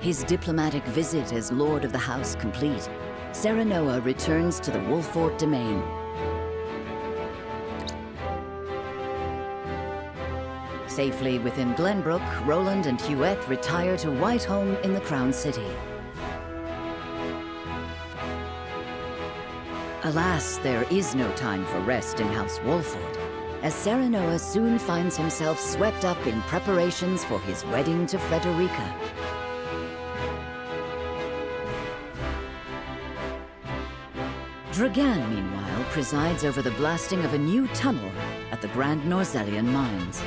His diplomatic visit as Lord of the House complete, Serenoa returns to the Wolffort domain. Safely within Glenbrook, Roland and Huette retire to Whiteholme in the Crown City. Alas, there is no time for rest in House Wolffort, as Serenoa soon finds himself swept up in preparations for his wedding to Frederica. Dragan, meanwhile, presides over the blasting of a new tunnel at the Grand Norzellian mines.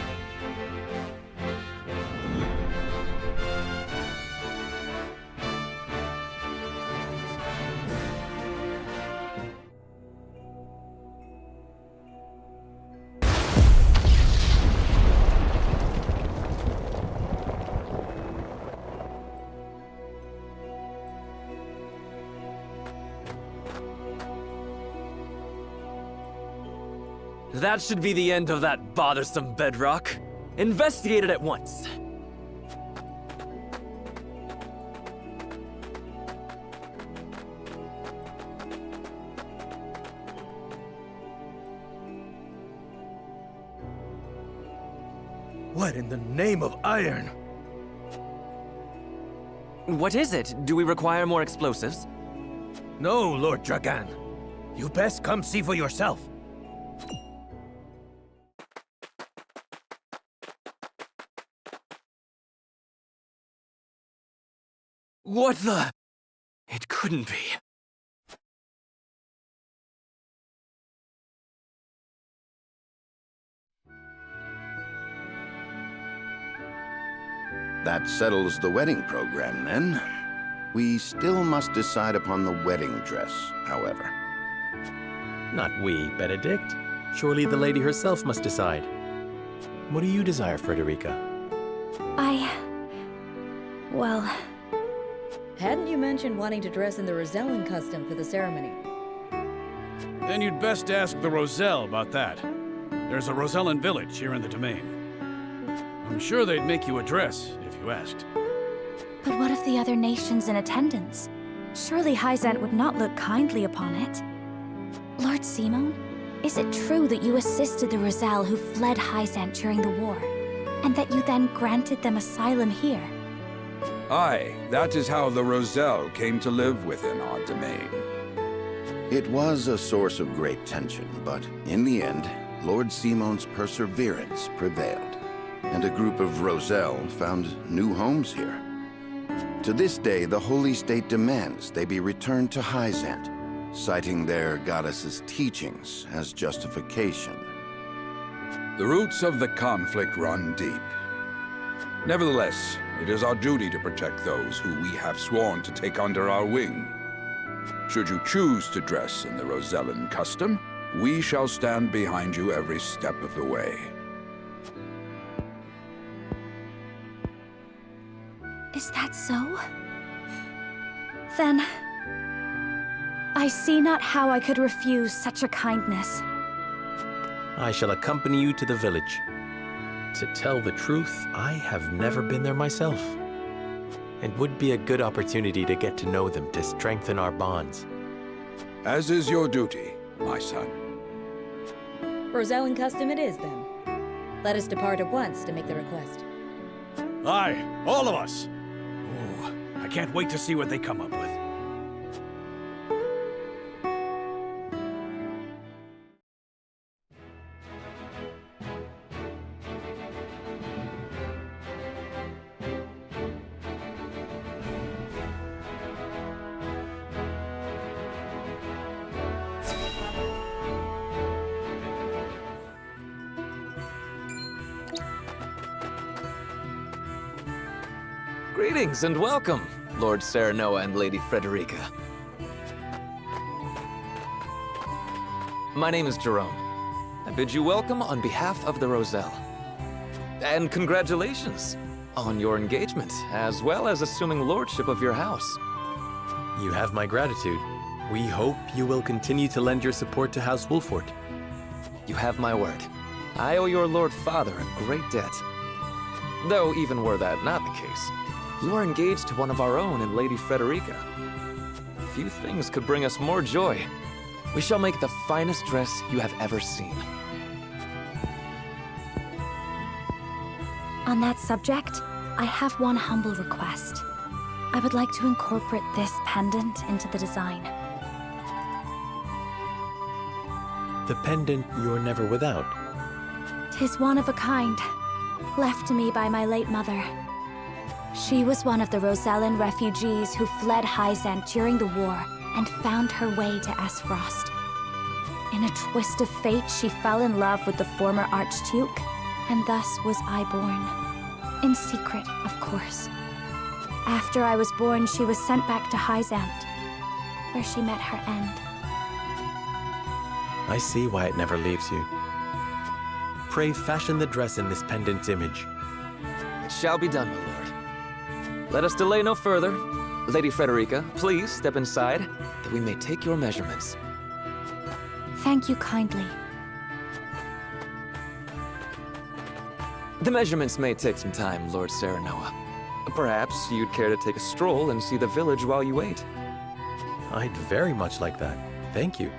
That should be the end of that bothersome bedrock. Investigate it at once. What in the name of iron? What is it? Do we require more explosives? No, Lord Dragan. You best come see for yourself. What the? It couldn't be. That settles the wedding program, then. We still must decide upon the wedding dress, however. Not we, Benedict. Surely the lady herself must decide. What do you desire, Frederica? Well... Hadn't you mentioned wanting to dress in the Rosellan custom for the ceremony? Then you'd best ask the Roselle about that. There's a Rosellan village here in the domain. I'm sure they'd make you a dress if you asked. But what of the other nations in attendance? Surely Hyzant would not look kindly upon it. Lord Simon, is it true that you assisted the Roselle who fled Hyzant during the war, and that you then granted them asylum here? Aye, that is how the Roselle came to live within our domain. It was a source of great tension, but in the end, Lord Simon's perseverance prevailed, and a group of Roselle found new homes here. To this day, the Holy State demands they be returned to Hyzant, citing their goddess's teachings as justification. The roots of the conflict run deep. Nevertheless, it is our duty to protect those who we have sworn to take under our wing. Should you choose to dress in the Rosellan custom, we shall stand behind you every step of the way. Is that so? Then... I see not how I could refuse such a kindness. I shall accompany you to the village. To tell the truth, I have never been there myself. It would be a good opportunity to get to know them to strengthen our bonds. As is your duty, my son. Rosellan custom it is, then. Let us depart at once to make the request. Aye, all of us. Oh, I can't wait to see what they come up with. Greetings and welcome, Lord Serenoa and Lady Frederica. My name is Jerome. I bid you welcome on behalf of the Roselle. And congratulations on your engagement, as well as assuming lordship of your house. You have my gratitude. We hope you will continue to lend your support to House Wolffort. You have my word. I owe your Lord Father a great debt. Though even were that not the case, You are engaged to one of our own in Lady Frederica. Few things could bring us more joy. We shall make the finest dress you have ever seen. On that subject, I have one humble request. I would like to incorporate this pendant into the design. The pendant you're never without. 'Tis one of a kind, left to me by my late mother. She was one of the Rosellan refugees who fled Hyzant during the war and found her way to Esfrost. In a twist of fate, she fell in love with the former Archduke, and thus was I born. In secret, of course. After I was born, she was sent back to Hyzant, where she met her end. I see why it never leaves you. Pray fashion the dress in this pendant's image. It shall be done, my lord. Let us delay no further. Lady Frederica, please step inside, that we may take your measurements. Thank you kindly. The measurements may take some time, Lord Serenoa. Perhaps you'd care to take a stroll and see the village while you wait. I'd very much like that. Thank you.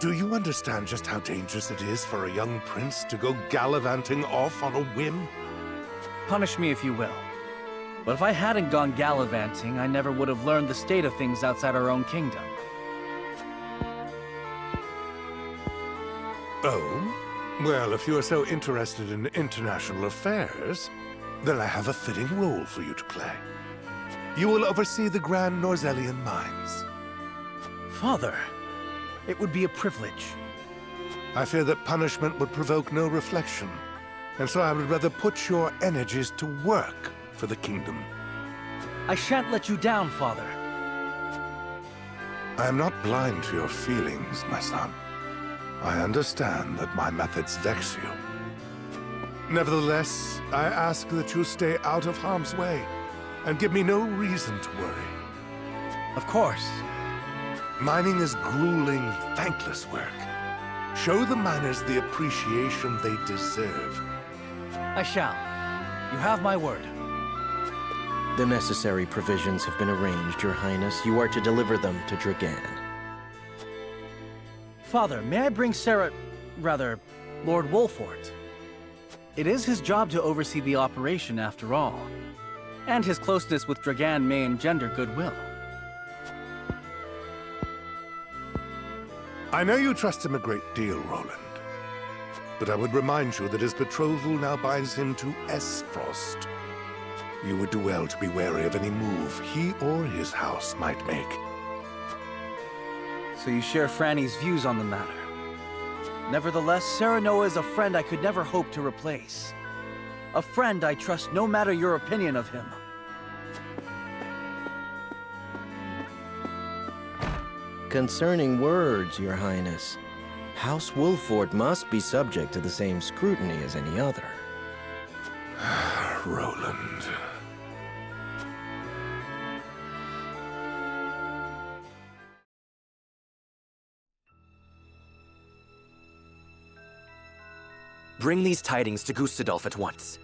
Do you understand just how dangerous it is for a young prince to go gallivanting off on a whim? Punish me if you will. But if I hadn't gone gallivanting, I never would have learned the state of things outside our own kingdom. Oh? Well, if you are so interested in international affairs, then I have a fitting role for you to play. You will oversee the Grand Norzelian mines. Father, it would be a privilege. I fear that punishment would provoke no reflection, and so I would rather put your energies to work for the kingdom. I shan't let you down, Father. I am not blind to your feelings, my son. I understand that my methods vex you. Nevertheless, I ask that you stay out of harm's way, and give me no reason to worry. Of course. Mining is grueling, thankless work. Show the miners the appreciation they deserve. I shall. You have my word. The necessary provisions have been arranged, Your Highness. You are to deliver them to Dragan. Father, may I bring Lord Wolfort? It is his job to oversee the operation, after all. And his closeness with Dragan may engender goodwill. I know you trust him a great deal, Roland. But I would remind you that his betrothal now binds him to Esfrost. You would do well to be wary of any move he or his house might make. So you share Franny's views on the matter. Nevertheless, Serenoa is a friend I could never hope to replace. A friend I trust no matter your opinion of him. Concerning words, Your Highness, House Wolfort must be subject to the same scrutiny as any other. Roland. Bring these tidings to Gustadolf at once.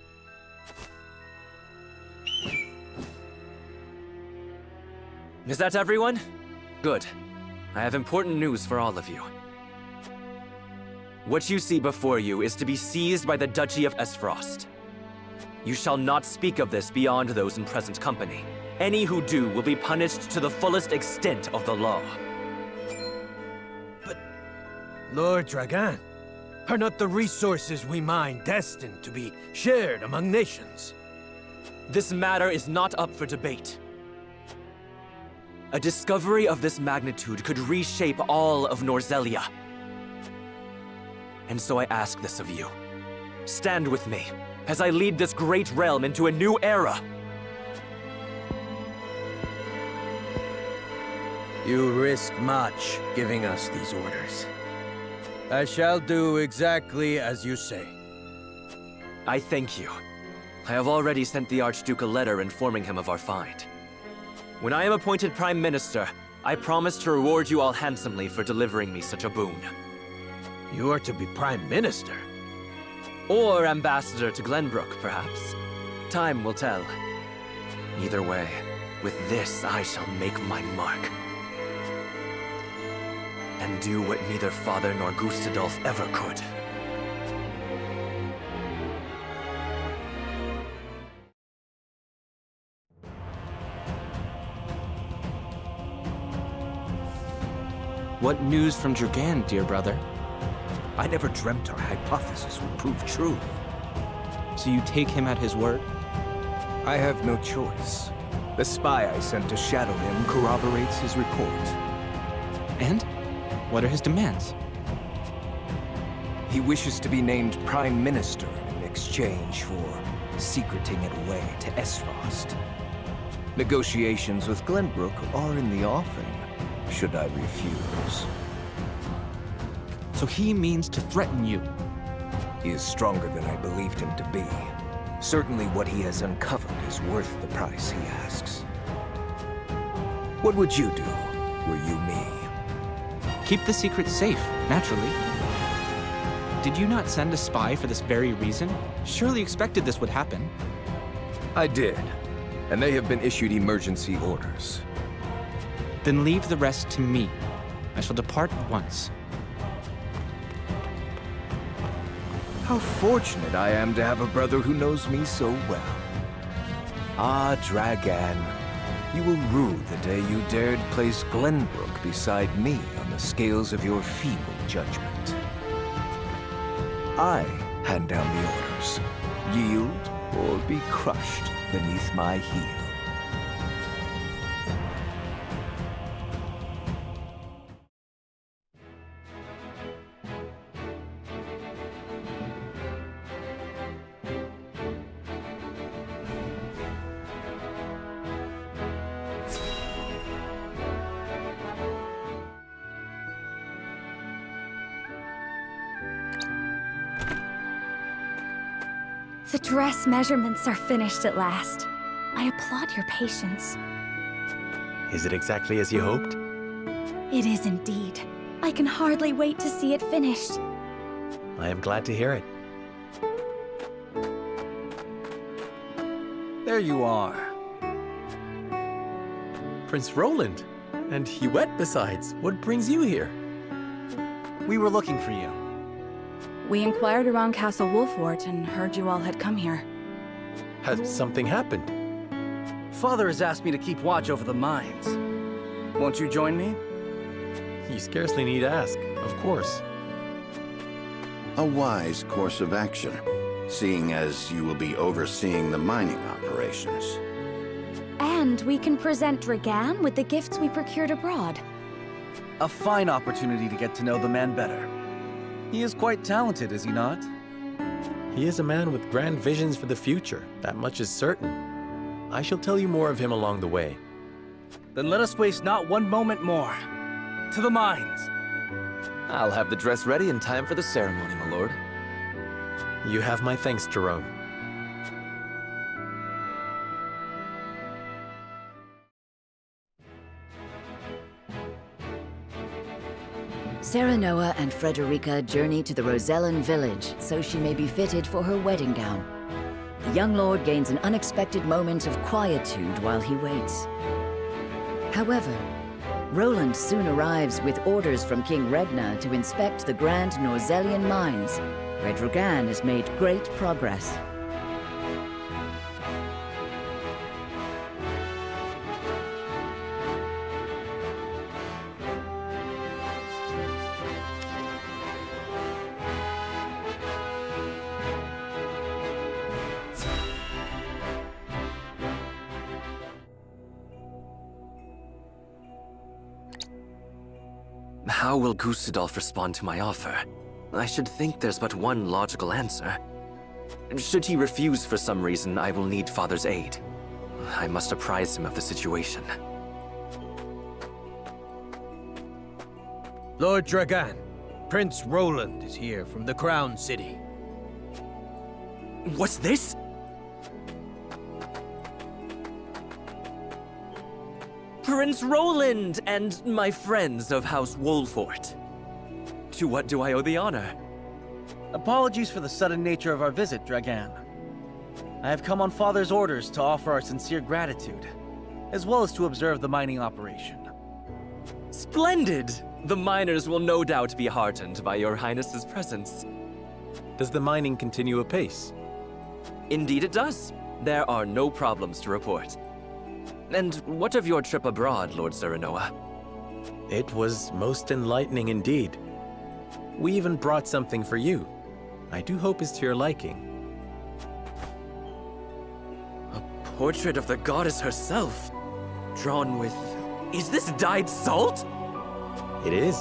Is that everyone? Good. I have important news for all of you. What you see before you is to be seized by the Duchy of Esfrost. You shall not speak of this beyond those in present company. Any who do will be punished to the fullest extent of the law. But, Lord Dragan, are not the resources we mine destined to be shared among nations? This matter is not up for debate. A discovery of this magnitude could reshape all of Norzelia. And so I ask this of you. Stand with me as I lead this great realm into a new era. You risk much giving us these orders. I shall do exactly as you say. I thank you. I have already sent the Archduke a letter informing him of our find. When I am appointed Prime Minister, I promise to reward you all handsomely for delivering me such a boon. You are to be Prime Minister? Or Ambassador to Glenbrook, perhaps. Time will tell. Either way, with this I shall make my mark. And do what neither Father nor Gustadolf ever could. What news from Dragan, dear brother? I never dreamt our hypothesis would prove true. So you take him at his word? I have no choice. The spy I sent to shadow him corroborates his report. And? What are his demands? He wishes to be named Prime Minister in exchange for secreting it away to Esfrost. Negotiations with Glenbrook are in the offing, should I refuse. So he means to threaten you? He is stronger than I believed him to be. Certainly what he has uncovered is worth the price he asks. What would you do, were you me? Keep the secret safe, naturally. Did you not send a spy for this very reason? Surely expected this would happen. I did, and they have been issued emergency orders. Then leave the rest to me. I shall depart at once. How fortunate I am to have a brother who knows me so well. Ah, Dragan, you will rue the day you dared place Glenbrook beside me on the scales of your feeble judgment. I hand down the orders. Yield or be crushed beneath my heel. The dress measurements are finished at last. I applaud your patience. Is it exactly as you hoped? It is indeed. I can hardly wait to see it finished. I am glad to hear it. There you are. Prince Roland. And Huette besides. What brings you here? We were looking for you. We inquired around Castle Wolfort and heard you all had come here. Has something happened? Father has asked me to keep watch over the mines. Won't you join me? You scarcely need ask, of course. A wise course of action, seeing as you will be overseeing the mining operations. And we can present Dragan with the gifts we procured abroad. A fine opportunity to get to know the man better. He is quite talented, is he not? He is a man with grand visions for the future, that much is certain. I shall tell you more of him along the way. Then let us waste not one moment more. To the mines! I'll have the dress ready in time for the ceremony, my lord. You have my thanks, Jerome. Serenoa and Frederica journey to the Rosellan village so she may be fitted for her wedding gown. The young lord gains an unexpected moment of quietude while he waits. However, Roland soon arrives with orders from King Regna to inspect the Grand Norzellian mines, where Dragan has made great progress. How will Gustadolf respond to my offer? I should think there's but one logical answer. Should he refuse for some reason, I will need Father's aid. I must apprise him of the situation. Lord Dragan, Prince Roland is here from the Crown City. What's this? Prince Roland and my friends of House Wolfort. To what do I owe the honor? Apologies for the sudden nature of our visit, Dragan. I have come on Father's orders to offer our sincere gratitude, as well as to observe the mining operation. Splendid! The miners will no doubt be heartened by your Highness's presence. Does the mining continue apace? Indeed it does. There are no problems to report. And what of your trip abroad, Lord Serenoa? It was most enlightening indeed. We even brought something for you. I do hope it's to your liking. A portrait of the goddess herself, drawn with... Is this dyed salt? It is.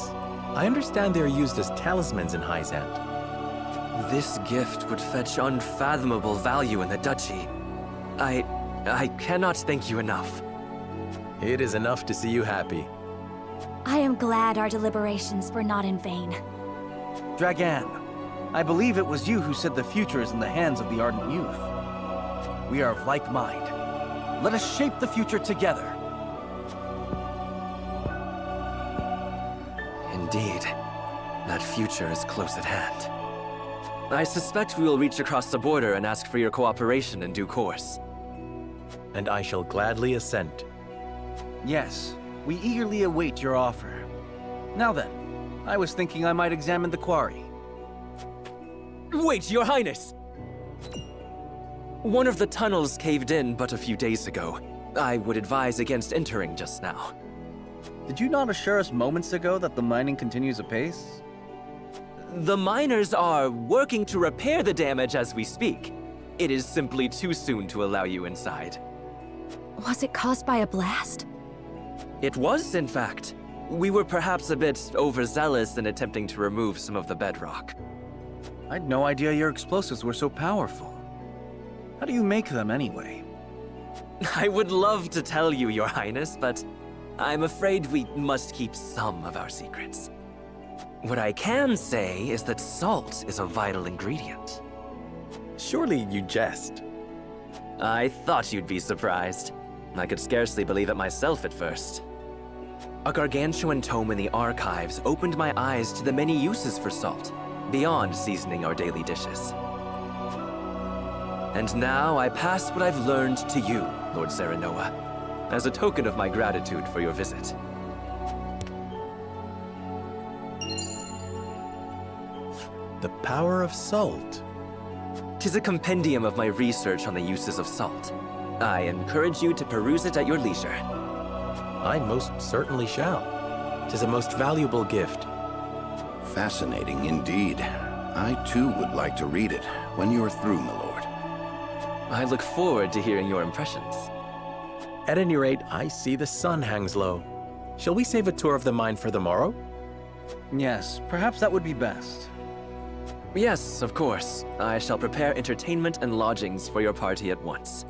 I understand they are used as talismans in Hyzant. This gift would fetch unfathomable value in the duchy. I cannot thank you enough. It is enough to see you happy. I am glad our deliberations were not in vain. Dragan, I believe it was you who said the future is in the hands of the ardent youth. We are of like mind. Let us shape the future together. Indeed, that future is close at hand. I suspect we will reach across the border and ask for your cooperation in due course. And I shall gladly assent. Yes, we eagerly await your offer. Now then, I was thinking I might examine the quarry. Wait, Your Highness! One of the tunnels caved in but a few days ago. I would advise against entering just now. Did you not assure us moments ago that the mining continues apace? The miners are working to repair the damage as we speak. It is simply too soon to allow you inside. Was it caused by a blast? It was, in fact. We were perhaps a bit overzealous in attempting to remove some of the bedrock. I'd no idea your explosives were so powerful. How do you make them anyway? I would love to tell you, Your Highness, but I'm afraid we must keep some of our secrets. What I can say is that salt is a vital ingredient. Surely you jest. I thought you'd be surprised. I could scarcely believe it myself at first. A gargantuan tome in the archives opened my eyes to the many uses for salt, beyond seasoning our daily dishes. And now I pass what I've learned to you, Lord Serenoa, as a token of my gratitude for your visit. The power of salt. 'Tis a compendium of my research on the uses of salt. I encourage you to peruse it at your leisure. I most certainly shall. 'Tis a most valuable gift. Fascinating indeed. I too would like to read it when you're through, my lord. I look forward to hearing your impressions. At any rate, I see the sun hangs low. Shall we save a tour of the mine for the morrow? Yes, perhaps that would be best. Yes, of course. I shall prepare entertainment and lodgings for your party at once.